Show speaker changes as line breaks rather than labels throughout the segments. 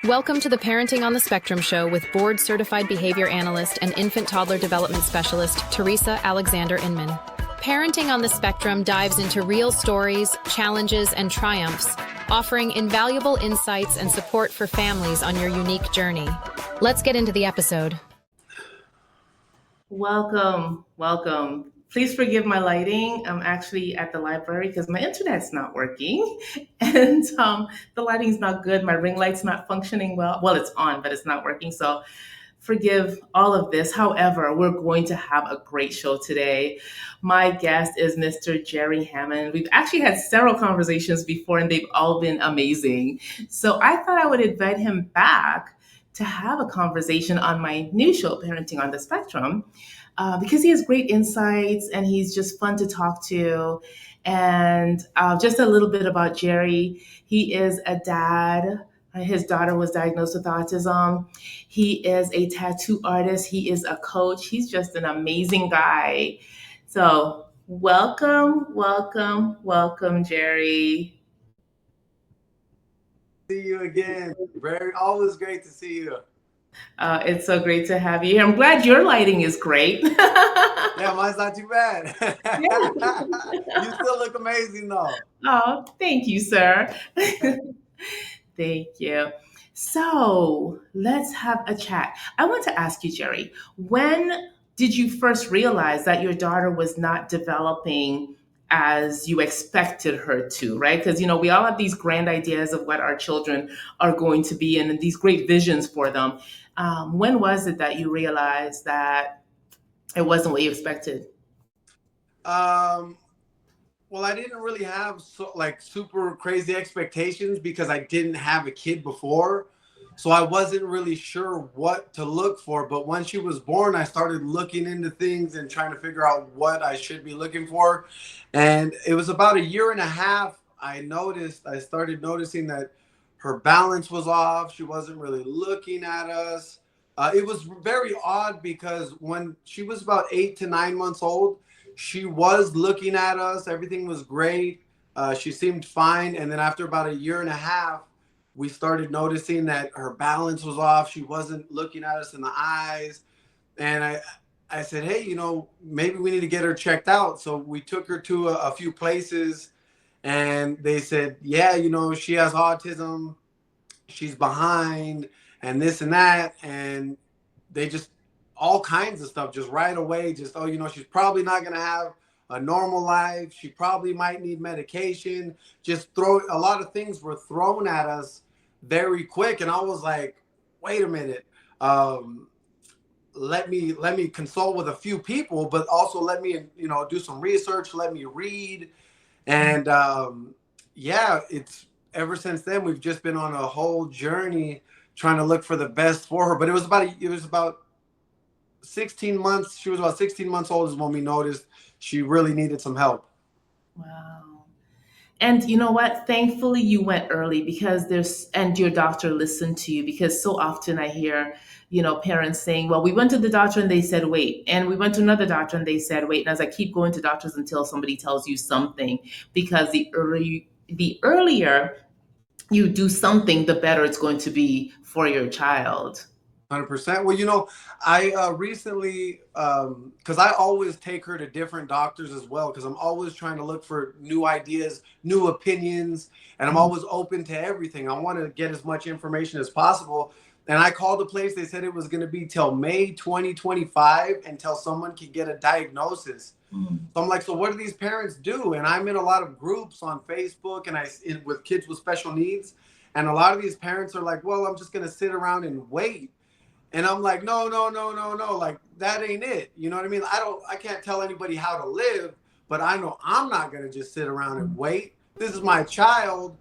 Welcome to the Parenting on the Spectrum show with board-certified behavior analyst and infant-toddler development specialist, Theresa Alexander Inman. Parenting on the Spectrum dives into real stories, challenges, and triumphs, offering invaluable insights and support for families on your unique journey. Let's get into the episode.
Welcome. Please forgive my lighting. I'm actually at the library because my internet's not working and the lighting's not good. My ring light's not functioning well. Well, it's on, but it's not working. So forgive all of this. However, we're going to have a great show today. My guest is Mr. Jerry Hammond. We've actually had several conversations before and they've all been amazing. So I thought I would invite him back to have a conversation on my new show, Parenting on the Spectrum, because he has great insights and he's just fun to talk to. And just a little bit about Jerry. He is a dad. His daughter was diagnosed with autism. He is a tattoo artist. He is a coach. He's just an amazing guy. So welcome, Jerry.
See you again. Always great to see you.
It's so great to have you here. I'm glad your lighting is great.
Yeah, mine's not too bad. You still look amazing though.
Oh, thank you, sir. Thank you. So let's have a chat. I want to ask you, Jerry, when did you first realize that your daughter was not developing as you expected her to, right? Because, we all have these grand ideas of what our children are going to be and these great visions for them. When was it that you realized that it wasn't what you expected?
Well, I didn't really have super crazy expectations because I didn't have a kid before. So I wasn't really sure what to look for. But when she was born, I started looking into things and trying to figure out what I should be looking for. And it was about a year and a half, I started noticing that her balance was off. She wasn't really looking at us. It was very odd because when she was about 8 to 9 months old, she was looking at us. Everything was great. She seemed fine. And then after about a year and a half, we started noticing that her balance was off. She wasn't looking at us in the eyes. And I said, hey, maybe we need to get her checked out. So we took her to a few places and they said, yeah, she has autism. She's behind and this and that. And they just, all kinds of stuff, just right away, she's probably not going to have a normal life. She probably might need medication. A lot of things were thrown at us very quick. And I was like, wait a minute. Let me consult with a few people, but also let me, do some research, let me read. And it's ever since then, we've just been on a whole journey trying to look for the best for her. But it was about 16 months. She was about 16 months old is when we noticed she really needed some help.
Wow. And you know what? Thankfully, you went early and your doctor listened to you, because so often I hear, parents saying, well, we went to the doctor and they said, wait. And we went to another doctor and they said, wait. And as I keep going to doctors until somebody tells you something, because the earlier you do something, the better it's going to be for your child.
100%. Well, I recently, because I always take her to different doctors as well, because I'm always trying to look for new ideas, new opinions, and I'm always open to everything. I want to get as much information as possible. And I called the place. They said it was going to be till May 2025 until someone could get a diagnosis. Mm-hmm. So I'm like, so what do these parents do? And I'm in a lot of groups on Facebook and with kids with special needs. And a lot of these parents are like, well, I'm just going to sit around and wait. And I'm like, no. Like, that ain't it. You know what I mean? I can't tell anybody how to live, but I know I'm not going to just sit around and wait. This is my child.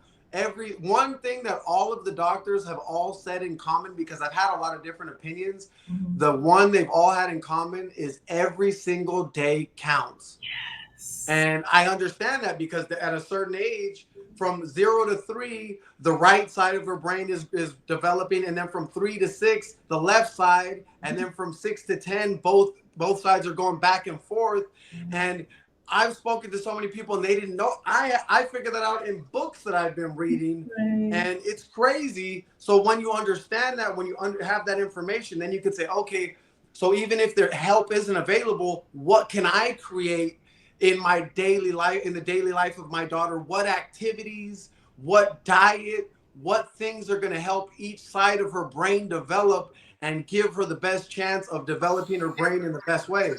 One thing that all of the doctors have all said in common, because I've had a lot of different opinions, mm-hmm. The one they've all had in common is every single day counts. Yes. And I understand that because at a certain age, from 0 to 3, the right side of her brain is developing. And then from 3 to 6, the left side. And then from 6 to 10, both sides are going back and forth. Mm-hmm. And I've spoken to so many people and they didn't know. I figured that out in books that I've been reading,
Right.
and it's crazy. So when you understand that, when you have that information, then you can say, okay, so even if their help isn't available, what can I create in my daily life, in the daily life of my daughter? What activities, what diet, what things are going to help each side of her brain develop and give her the best chance of developing her brain in the best way?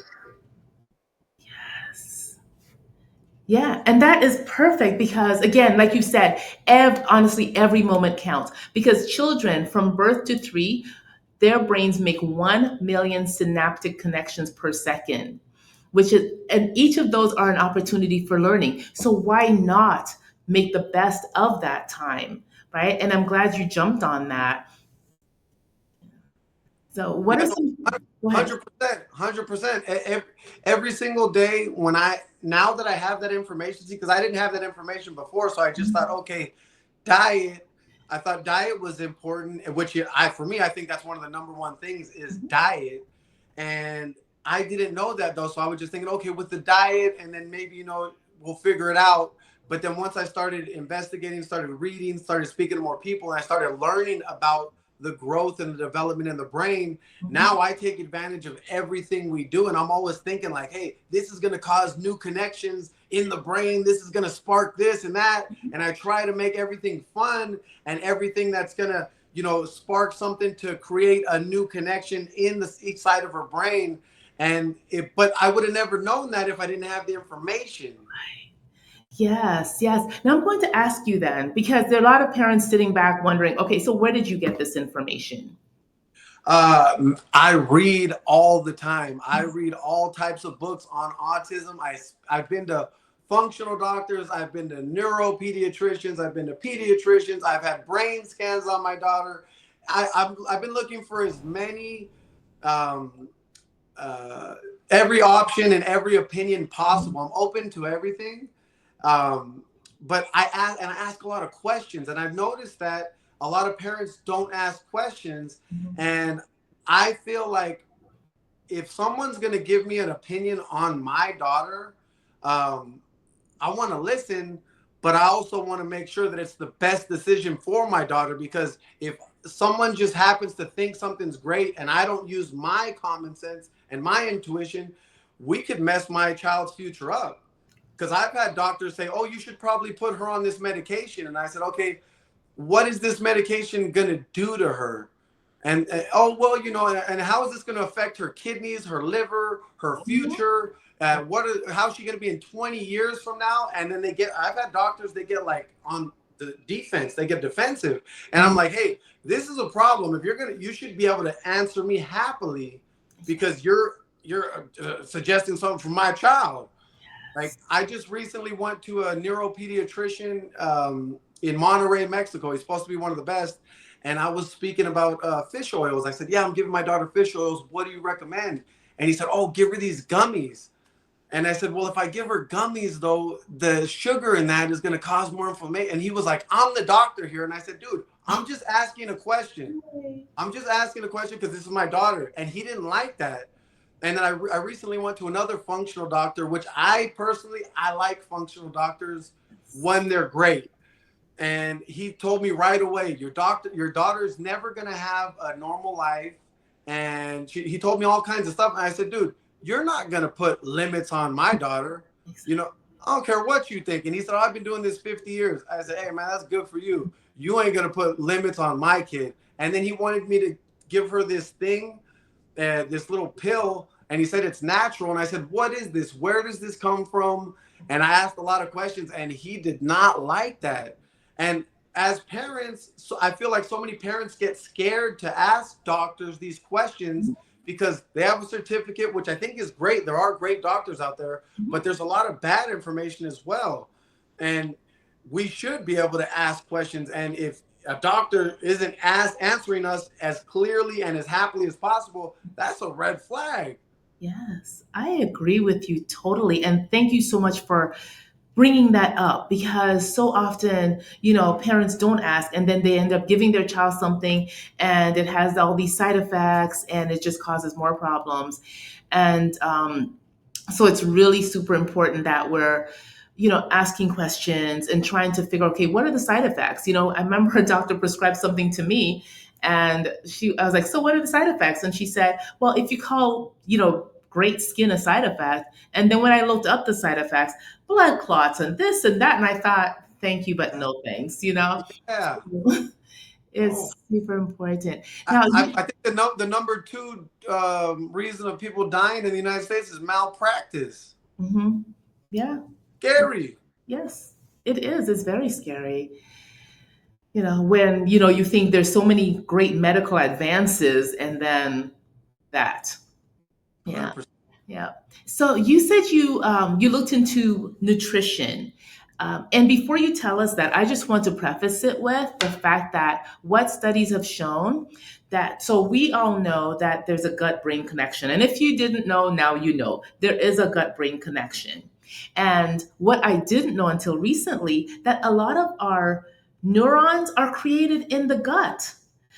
Yes. Yeah, and that is perfect because, again, like you said, honestly, every moment counts because children from birth to 3, their brains make 1 million synaptic connections per second, which is, and each of those are an opportunity for learning. So why not make the best of that time, right? And I'm glad you jumped on that. So, what
Yeah,
are
no,
some, go ahead.
100%, 100%. Every single day when now that I have that information, see, because I didn't have that information before, so I just thought, okay, diet. I thought diet was important, which for me, I think that's one of the number one things is diet. And I didn't know that though, so I was just thinking, okay, with the diet, and then maybe we'll figure it out. But then once I started investigating, started reading, started speaking to more people, and I started learning about the growth and the development in the brain, now I take advantage of everything we do. And I'm always thinking like, hey, this is going to cause new connections in the brain. This is going to spark this and that. And I try to make everything fun and everything that's going to, spark something to create a new connection in each side of her brain. But I would have never known that if I didn't have the information.
Yes, yes. Now I'm going to ask you then, because there are a lot of parents sitting back wondering, okay, so where did you get this information?
I read all the time. I read all types of books on autism. I've been to functional doctors. I've been to neuropediatricians. I've been to pediatricians. I've had brain scans on my daughter. I've been looking for as many, um, uh, every option and every opinion possible. I'm open to everything. But I ask a lot of questions, and I've noticed that a lot of parents don't ask questions. And I feel like if someone's going to give me an opinion on my daughter, um, I want to listen, but I also want to make sure that it's the best decision for my daughter. Because if someone just happens to think something's great and I don't use my common sense and my intuition, we could mess my child's future up. Because I've had doctors say, oh, you should probably put her on this medication. And I said, okay, what is this medication going to do to her? And oh, well, and how is this going to affect her kidneys, her liver, her future? How is she going to be in 20 years from now? And then I've had doctors, they get like on the defense, they get defensive. And I'm like, hey, this is a problem. If you should be able to answer me happily because you're suggesting something for my child. Like I just recently went to a neuropediatrician in Monterrey, Mexico. He's supposed to be one of the best. And I was speaking about fish oils. I said, yeah, I'm giving my daughter fish oils. What do you recommend? And he said, oh, give her these gummies. And I said, well, if I give her gummies, though, the sugar in that is going to cause more inflammation. And he was like, I'm the doctor here. And I said, dude, I'm just asking a question. I'm just asking a question because this is my daughter. And he didn't like that. And then I recently went to another functional doctor, which I like functional doctors when they're great. And he told me right away, your daughter is never going to have a normal life. And he told me all kinds of stuff. And I said, dude, you're not going to put limits on my daughter. I don't care what you think. And he said, oh, I've been doing this 50 years. I said, hey, man, that's good for you. You ain't going to put limits on my kid. And then he wanted me to give her this thing, this little pill. And he said, it's natural. And I said, what is this? Where does this come from? And I asked a lot of questions and he did not like that. And as parents, so I feel like so many parents get scared to ask doctors these questions because they have a certificate, which I think is great. There are great doctors out there, but there's a lot of bad information as well. And we should be able to ask questions. And if a doctor isn't answering us as clearly and as happily as possible, that's a red flag.
Yes, I agree with you totally. And thank you so much for bringing that up because so often, parents don't ask and then they end up giving their child something and it has all these side effects and it just causes more problems. And So it's really super important that we're, asking questions and trying to figure, okay, what are the side effects? I remember a doctor prescribed something to me, and I was like, so what are the side effects? And she said, well, if you call, great skin a side effect, and then when I looked up the side effects, blood clots and this and that, and I thought, thank you, but no thanks,
Yeah. Oh.
It's super important.
I,
Now,
I think the number two reason of people dying in the United States is malpractice.
mhm, yeah,
Scary.
yes, it is. It's very scary. When, you think there's so many great medical advances and then that. Yeah.
100%.
Yeah. So you said you looked into nutrition. And before you tell us that, I just want to preface it with the fact that what studies have shown that, so we all know that there's a gut brain connection. And if you didn't know, now you know there is a gut brain connection. And what I didn't know until recently, that a lot of our neurons are created in the gut.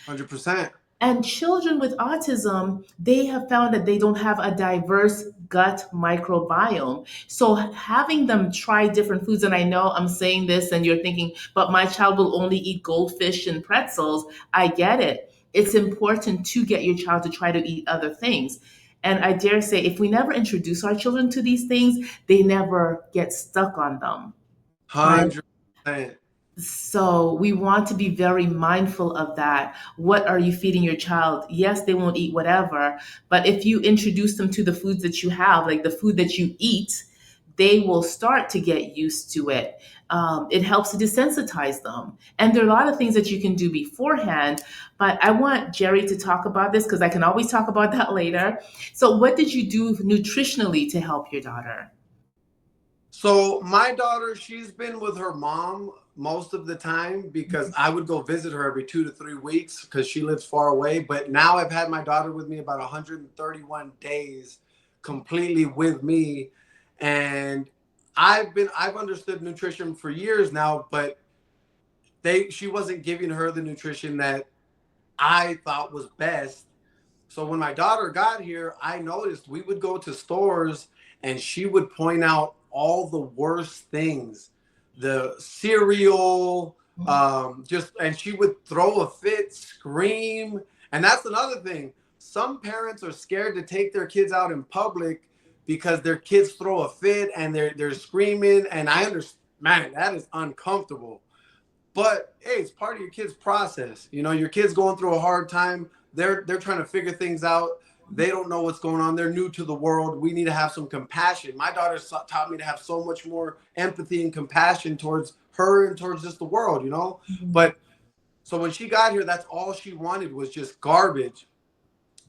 100%.
And children with autism, they have found that they don't have a diverse gut microbiome. So having them try different foods, and I know I'm saying this and you're thinking, but my child will only eat goldfish and pretzels. I get it. It's important to get your child to try to eat other things. And I dare say, if we never introduce our children to these things, they never get stuck on them. Right?
100%.
So we want to be very mindful of that. What are you feeding your child? Yes, they won't eat whatever, but if you introduce them to the foods that you have, like the food that you eat, they will start to get used to it. It helps to desensitize them. And there are a lot of things that you can do beforehand, but I want Jerry to talk about this because I can always talk about that later. So what did you do nutritionally to help your daughter?
So my daughter, she's been with her mom most of the time because I would go visit her every 2 to 3 weeks because she lives far away. But now I've had my daughter with me about 131 days completely with me. And I've understood nutrition for years now, but she wasn't giving her the nutrition that I thought was best. So when my daughter got here, I noticed we would go to stores and she would point out all the worst things, the cereal, and she would throw a fit, scream. And that's another thing. Some parents are scared to take their kids out in public because their kids throw a fit and they're screaming. And I understand, man, that is uncomfortable. But hey, it's part of your kid's process. Your kid's going through a hard time. They're trying to figure things out. They don't know what's going on. They're new to the world. We need to have some compassion. My daughter taught me to have so much more empathy and compassion towards her and towards just the world. But so when she got here, that's all she wanted was just garbage.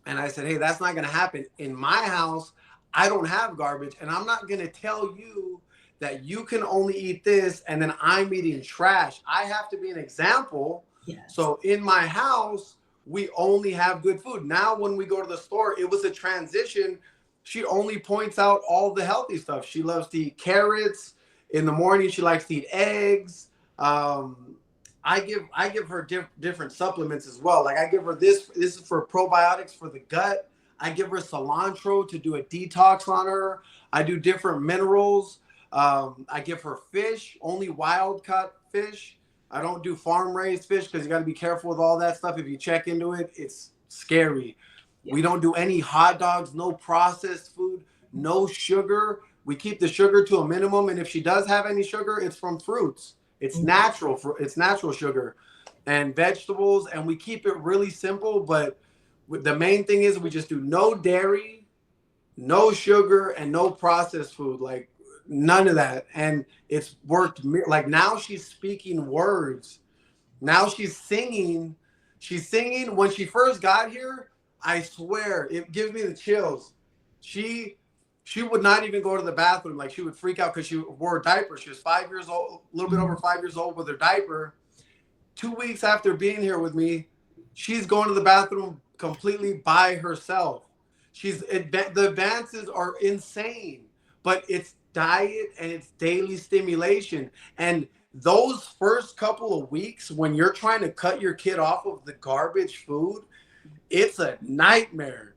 And I said, hey, that's not going to happen. In my house, I don't have garbage. And I'm not going to tell you that you can only eat this and then I'm eating trash. I have to be an example.
Yes.
So in my house, we only have good food. Now, when we go to the store, it was a transition. She only points out all the healthy stuff. She loves to eat carrots. In the morning, she likes to eat eggs. I give her different supplements as well. Like I give her this is for probiotics for the gut. I give her cilantro to do a detox on her. I do different minerals. I give her fish, only wild caught fish. I don't do farm raised fish because you got to be careful with all that stuff. If you check into it, it's scary. Yeah. We don't do any hot dogs, no processed food, no sugar. We keep the sugar to a minimum. And if she does have any sugar, it's from fruits. It's natural. It's natural sugar and vegetables. And we keep it really simple. But the main thing is we just do no dairy, no sugar, and no processed food. Like none of that. And it's worked. Like now she's speaking words. Now she's singing. She's singing. When she first got here, I swear it gives me the chills. She would not even go to the bathroom. Like she would freak out because she wore a diaper. She was 5 years old, a little bit over 5 years old with her diaper. 2 weeks after being here with me, she's going to the bathroom completely by herself. The advances are insane, but it's diet and it's daily stimulation. And those first couple of weeks when you're trying to cut your kid off of the garbage food, it's a nightmare.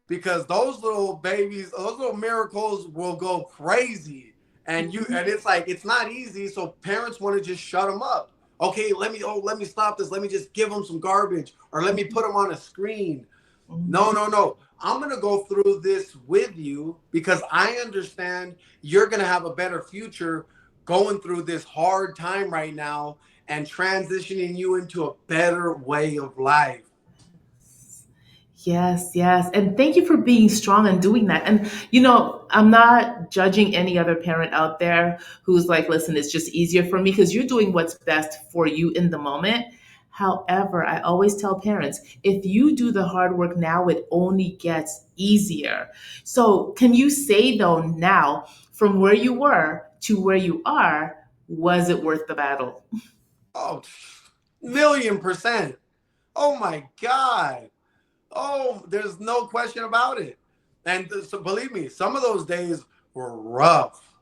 because those little babies, those little miracles will go crazy. And it's like, it's not easy. So parents want to just shut them up. Okay, let me stop this. Let me just give them some garbage, or let me put them on a screen. No, no, no. I'm going to go through this with you because I understand you're going to have a better future going through this hard time right now and transitioning you into a better way of life.
Yes, yes. And thank you for being strong and doing that. And, I'm not judging any other parent out there who's like, listen, it's just easier for me, because you're doing what's best for you in the moment. However, I always tell parents, if you do the hard work now, it only gets easier. So can you say, though, now, from where you were to where you are, was it worth the battle?
Oh, 1,000,000%. Oh my God. Oh, there's no question about it. And so believe me, some of those days were rough.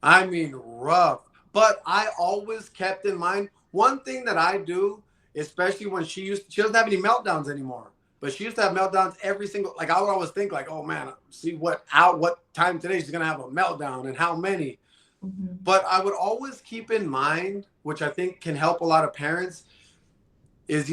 I mean, rough. But I always kept in mind one thing that I do, especially when she doesn't have any meltdowns anymore. But she used to have meltdowns every single, like I would always think like, oh man, see what time today she's gonna have a meltdown and how many.
Mhm.
But I would always keep in mind, which I think can help a lot of parents, is,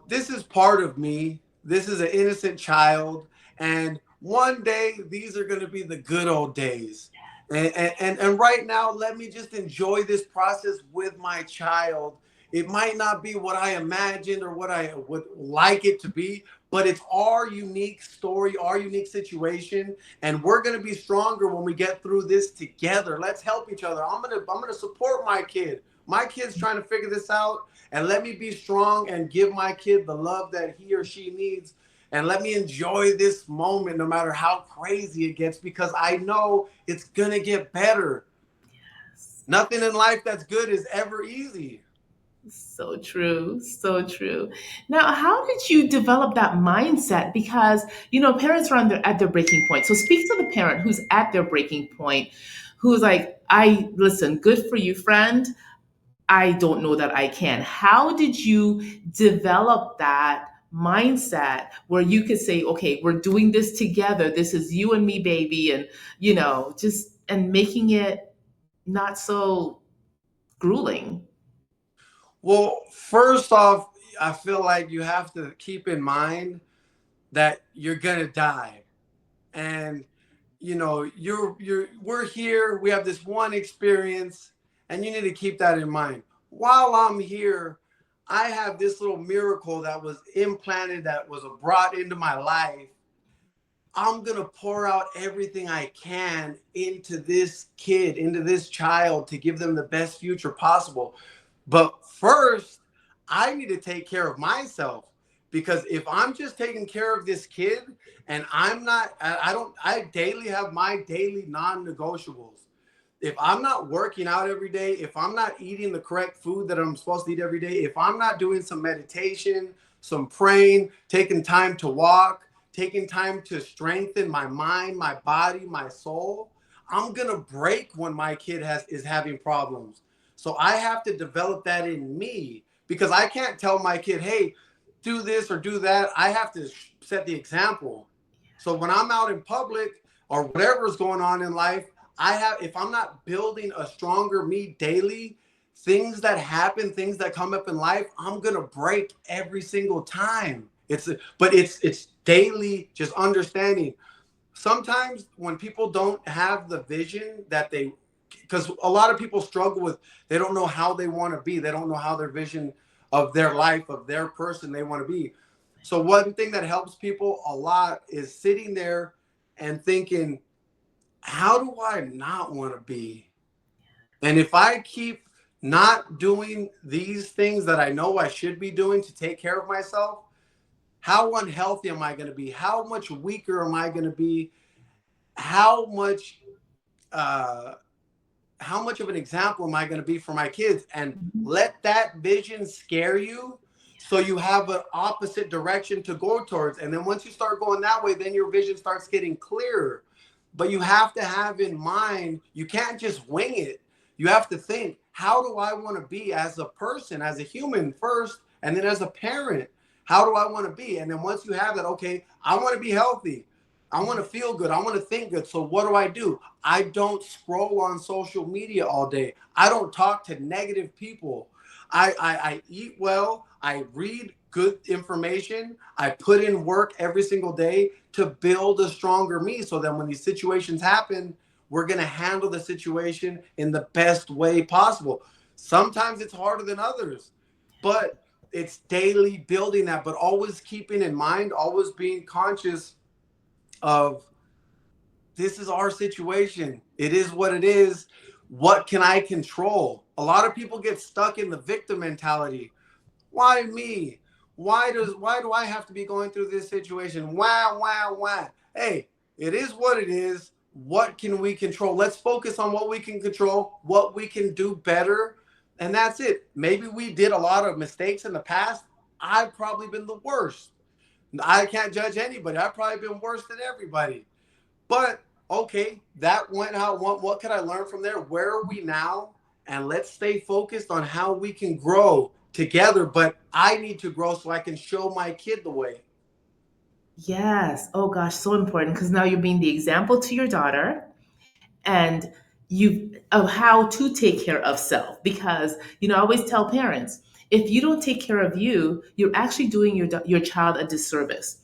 this is part of me. This is an innocent child. And one day these are going to be the good old days. And right now, let me just enjoy this process with my child. It might not be what I imagined or what I would like it to be, but it's our unique story, our unique situation, and we're going to be stronger when we get through this together. Let's help each other. I'm going to support my kid. My kid's trying to figure this out, and let me be strong and give my kid the love that he or she needs. And let me enjoy this moment no matter how crazy it gets, because I know it's going to get better. Nothing in life that's good is ever easy.
So true. So true. Now, how did you develop that mindset? Because, parents are at their breaking point. So speak to the parent who's at their breaking point, who's like, listen, good for you, friend. I don't know that I can. How did you develop that mindset where you could say, okay, we're doing this together. This is you and me, baby. And, and making it not so grueling.
Well, first off, I feel like you have to keep in mind that you're going to die. And we're here, we have this one experience, and you need to keep that in mind. While I'm here, I have this little miracle that was implanted, that was brought into my life. I'm going to pour out everything I can into this kid, into this child, to give them the best future possible. But first, I need to take care of myself, because if I'm just taking care of this kid and I'm not, I daily have my daily non-negotiables. If I'm not working out every day, if I'm not eating the correct food that I'm supposed to eat every day, if I'm not doing some meditation, some praying, taking time to walk, taking time to strengthen my mind, my body, my soul, I'm going to break when my kid is having problems. So I have to develop that in me, because I can't tell my kid, hey, do this or do that. I have to set the example. So when I'm out in public or whatever's going on in life, if I'm not building a stronger me daily, things that happen, things that come up in life, I'm going to break every single time. But it's daily, just understanding. Sometimes when people don't have the vision because a lot of people struggle with, they don't know how they want to be. They don't know how their vision of their life, of their person they want to be. So one thing that helps people a lot is sitting there and thinking, how do I not want to be? And if I keep not doing these things that I know I should be doing to take care of myself, how unhealthy am I going to be? How much weaker am I going to be? How much uh, how much of an example am I going to be for my kids? And let that vision scare you, so you have an opposite direction to go towards. And then once you start going that way, then your vision starts getting clearer. But you have to have in mind, you can't just wing it. You have to think, how do I want to be as a person, as a human first, and then as a parent? How do I want to be? And then once you have that, okay, I want to be healthy. I want to feel good. I want to think good. So what do? I don't scroll on social media all day. I don't talk to negative people. I eat well. I read good information. I put in work every single day to build a stronger me so that when these situations happen, we're going to handle the situation in the best way possible. Sometimes it's harder than others, but it's daily building that, but always keeping in mind, always being conscious of this is our situation. It is what it is. What can I control? A lot of people get stuck in the victim mentality. Why me? Why do I have to be going through this situation? Why? Hey, it is what it is. What can we control? Let's focus on what we can control, what we can do better. And that's it. Maybe we did a lot of mistakes in the past. I've probably been the worst. I can't judge anybody. I've probably been worse than everybody. But okay, that went out. What can I learn from there? Where are we now? And let's stay focused on how we can grow together. But I need to grow so I can show my kid the way.
Yes. Oh gosh, so important because now you're being the example to your daughter and you of how to take care of self because I always tell parents if you don't take care of you, you're actually doing your child a disservice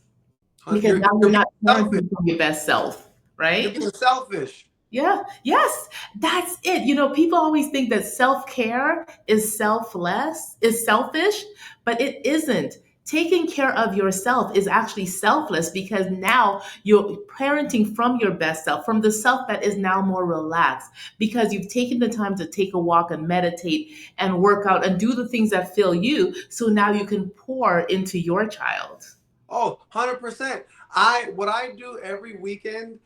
because now you're
You're being
not
selfish.
parenting from your best self,
You're
right?
being selfish.
Yeah, yes, that's it. People always think that self-care is selfless, is selfish, but it isn't. Taking care of yourself is actually selfless because now you're parenting from your best self, from the self that is now more relaxed because you've taken the time to take a walk and meditate and work out and do the things that fill you. So now you can pour into your child.
Oh, 100%. What I do every weekend,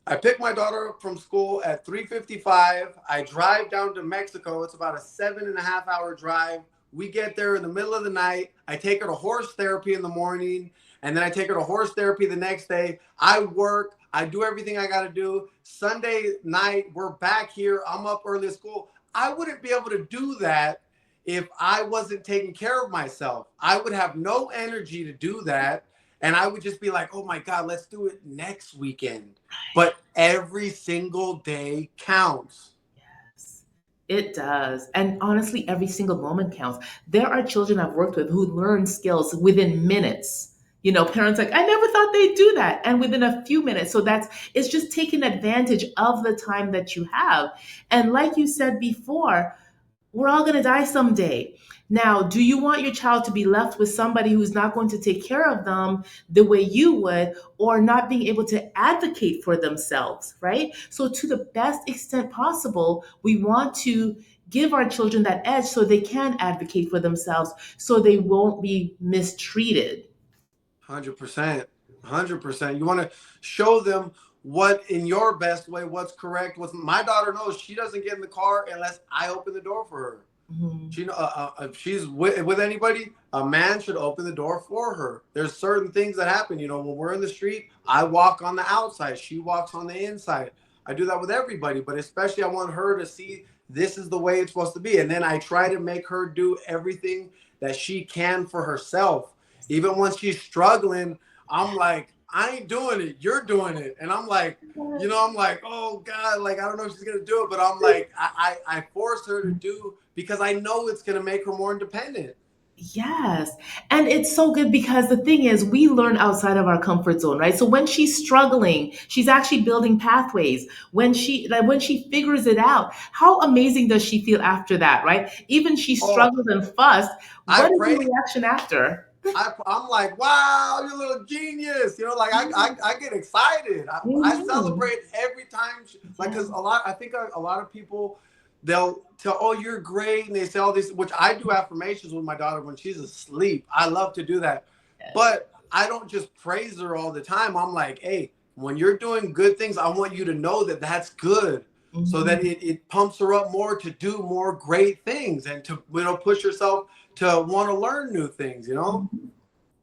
I pick my daughter up from school at 3:55. I drive down to Mexico. It's about a 7.5 hour drive. We get there in the middle of the night. I take her to horse therapy in the morning, and then I take her to horse therapy the next day. I work. I do everything I got to do. Sunday night, we're back here. I'm up early at school. I wouldn't be able to do that if I wasn't taking care of myself. I would have no energy to do that. And I would just be like, oh my God, let's do it next weekend. But every single day counts.
Yes, it does. And honestly, every single moment counts. There are children I've worked with who learn skills within minutes. Parents like, I never thought they'd do that. And within a few minutes. So it's just taking advantage of the time that you have. And like you said before, we're all going to die someday. Now, do you want your child to be left with somebody who's not going to take care of them the way you would, or not being able to advocate for themselves, right? So, to the best extent possible, we want to give our children that edge so they can advocate for themselves, so they won't be mistreated.
100%. 100%. You want to show them what in your best way, what's correct. What my daughter knows, she doesn't get in the car unless I open the door for her.
Mhm.
If she's with anybody, a man should open the door for her. There's certain things that happen. When we're in the street, I walk on the outside. She walks on the inside. I do that with everybody, but especially I want her to see this is the way it's supposed to be. And then I try to make her do everything that she can for herself. Even when she's struggling, I'm like, I ain't doing it. You're doing it. And I'm like, I'm like, oh God, like, I don't know if she's going to do it, but I'm like, I force her to do because I know it's going to make her more independent.
Yes. And it's so good because the thing is, we learn outside of our comfort zone, right? So when she's struggling, she's actually building pathways. When she figures it out, how amazing does she feel after that, right? Even she
Oh,
struggles and fussed.
I
What is the
pray.
reaction after?
I'm like, wow, you little genius. Like I get excited. I
Mhm.
celebrate every time. Like,
Yeah.
because I think a lot of people, they'll tell, oh, you're great. And they say all this, which I do affirmations with my daughter when she's asleep. I love to do that.
Yes.
But I don't just praise her all the time. I'm like, hey, when you're doing good things, I want you to know that that's good. So that
Mhm.
it pumps her up more to do more great things and to push herself to want to learn new things.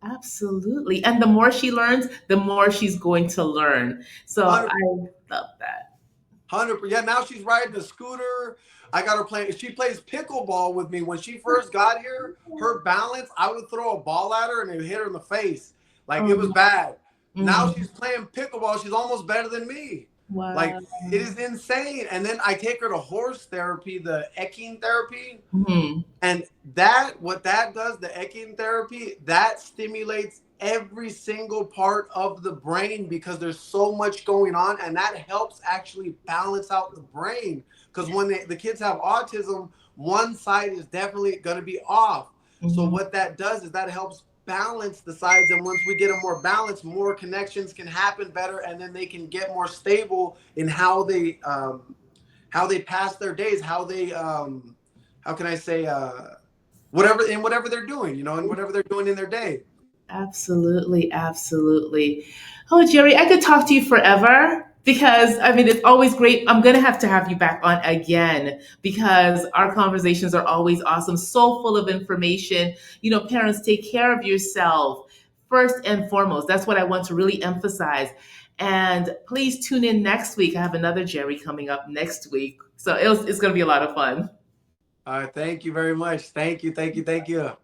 Absolutely. And the more she learns, the more she's going to learn. So I love that.
100%. Yeah, now she's riding a scooter. I got her playing. She plays pickleball with me. When she first got here, her balance, I would throw a ball at her and it would hit her in the face. Like, it was
Um,
bad. Now she's playing pickleball. She's almost better than me.
Wow.
Like, it is insane. And then I take her to horse therapy, the equine therapy. And what that does, the equine therapy, that stimulates every single part of the brain because there's so much going on. And that helps actually balance out the brain. Because when the kids have autism, one side is definitely going to be off. So what that does is that helps balance the sides, and once we get them more balanced, more connections can happen better, and then they can get more stable in how they pass their days, how they how can I say whatever they're doing, you know, and whatever they're doing in their day.
Absolutely, absolutely. Oh, Jerry, I could talk to you forever because I mean it's always great. I'm gonna have to have you back on again because our conversations are always awesome, so full of information. You know, parents, take care of yourself first and foremost. That's what I want to really emphasize. And please tune in next week. I have another Jerry coming up next week, so it's going to be a lot of fun.
Thank you very much. Thank you.